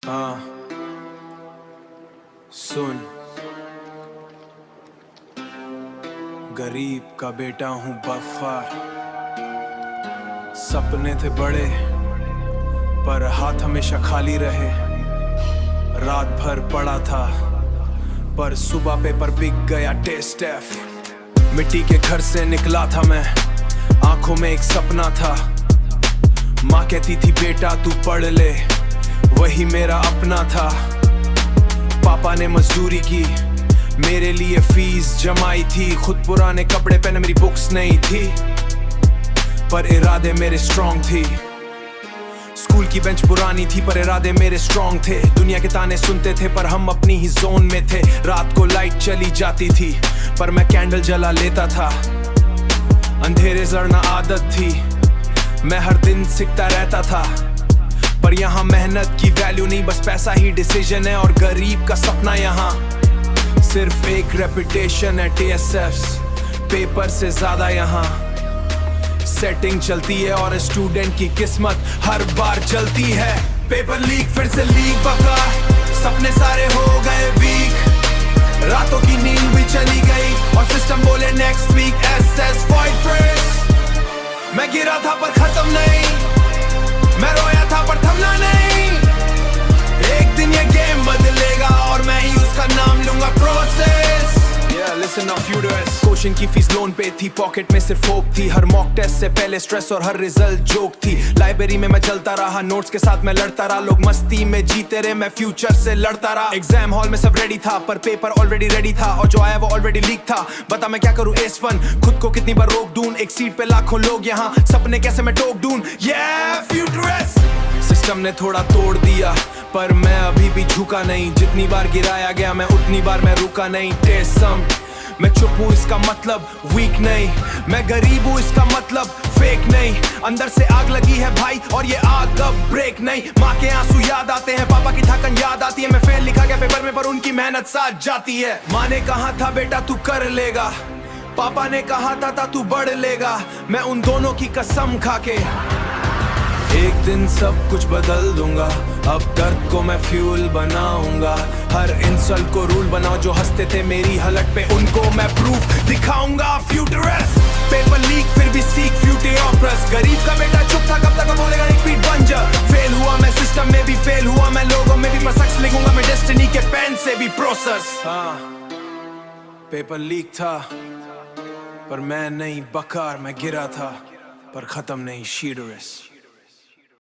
हाँ सुन, गरीब का बेटा हूँ बफ़ार। सपने थे बड़े पर हाथ हमेशा खाली रहे। रात भर पड़ा था पर सुबह पेपर बिक गया टेस्ट एफ। मिट्टी के घर से निकला था मैं, आंखों में एक सपना था। माँ कहती थी बेटा तू पढ़ ले, वही मेरा अपना था। पापा ने मजदूरी की, मेरे लिए फीस जमाई थी। खुद पुराने कपड़े पहने, मेरी बुक्स नहीं थी, पर इरादे मेरे स्ट्रॉन्ग थी। स्कूल की बेंच पुरानी थी पर इरादे मेरे स्ट्रॉन्ग थे। दुनिया के ताने सुनते थे पर हम अपनी ही जोन में थे। रात को लाइट चली जाती थी पर मैं कैंडल जला लेता था। अंधेरे जड़ना आदत थी, मैं हर दिन सीखता रहता था। पर यहाँ मेहनत की वैल्यू नहीं, बस पैसा ही डिसीजन है। और गरीब का सपना यहाँ सिर्फ एक रेपुटेशन है। TSFs पेपर से ज्यादा यहाँ सेटिंग चलती है और स्टूडेंट की किस्मत हर बार चलती है। पेपर लीक फिर से लीक बका, सपने सारे हो गए वीक। रातों की नींद भी चली गई और सिस्टम बोले next week SS void freeze। मैं गिरा था पर खत्म नहीं, मैं रोया था पर थमना नहीं। एक दिन ये गेम बदलेगा और मैं ही उसका नाम लूंगा process. Listen up futurists। Coaching की फीस लोन पे थी, पॉकेट में सिर्फ होप थी। हर मॉक टेस्ट से पहले स्ट्रेस और हर रिजल्ट जोक थी। लाइब्रेरी में मैं चलता रहा, नोट्स के साथ मैं लड़ता रहा। लोग मस्ती में जीते रहे, मैं फ्यूचर से लड़ता रहा। एग्जाम हॉल में सब रेडी था पर पेपर ऑलरेडी रेडी था, और जो आया वो ऑलरेडी लीक था। बता मैं क्या करूं एस वन, खुद को कितनी बार रोक दूं। एक सीट पे लाखों लोग यहाँ, सपने कैसे मैं टोक दूं। फ्यूचरिस्ट। सिस्टम ने थोड़ा तोड़ दिया पर मैं अभी भी झुका नहीं। जितनी बार गिराया गया मैं उतनी बार मैं रुका नहीं। टेसम मैं चुप हूँ इसका मतलब वीक नहीं, मैं गरीब हूँ इसका मतलब फेक नहीं। अंदर से आग लगी है भाई और ये आग अब ब्रेक नहीं। माँ के आंसू याद आते हैं, पापा की थकन याद आती है। मैं फेल लिखा गया पेपर में पर उनकी मेहनत साथ जाती है। माँ ने कहा था बेटा तू कर लेगा, पापा ने कहा था तू बढ़ लेगा। मैं उन दोनों की कसम खा के एक दिन सब कुछ बदल दूंगा। अब दर्द को मैं फ्यूल बनाऊंगा। हर इंसल्ट को रूल बनाओ, जो हंसते थे मेरी हलट पे उनको मैं प्रूफ दिखाऊंगा। फ्यूचरिस्ट। पेपर लीक फिर भी सीख फ्यूचरिस्ट। गरीब का बेटा चुप था, कब तक बोलेगा रिपीट बंजर। फेल हुआ मैं सिस्टम में भी, फेल हुआ मैं लोगों में भी, पर सक्सेस लिखूंगा मैं डेस्टिनी के पेन से भी प्रोसेस। हाँ पेपर लीक था पर मैं नहीं बकार, मैं गिरा था पर खत्म नहीं। शीडरिस्ट।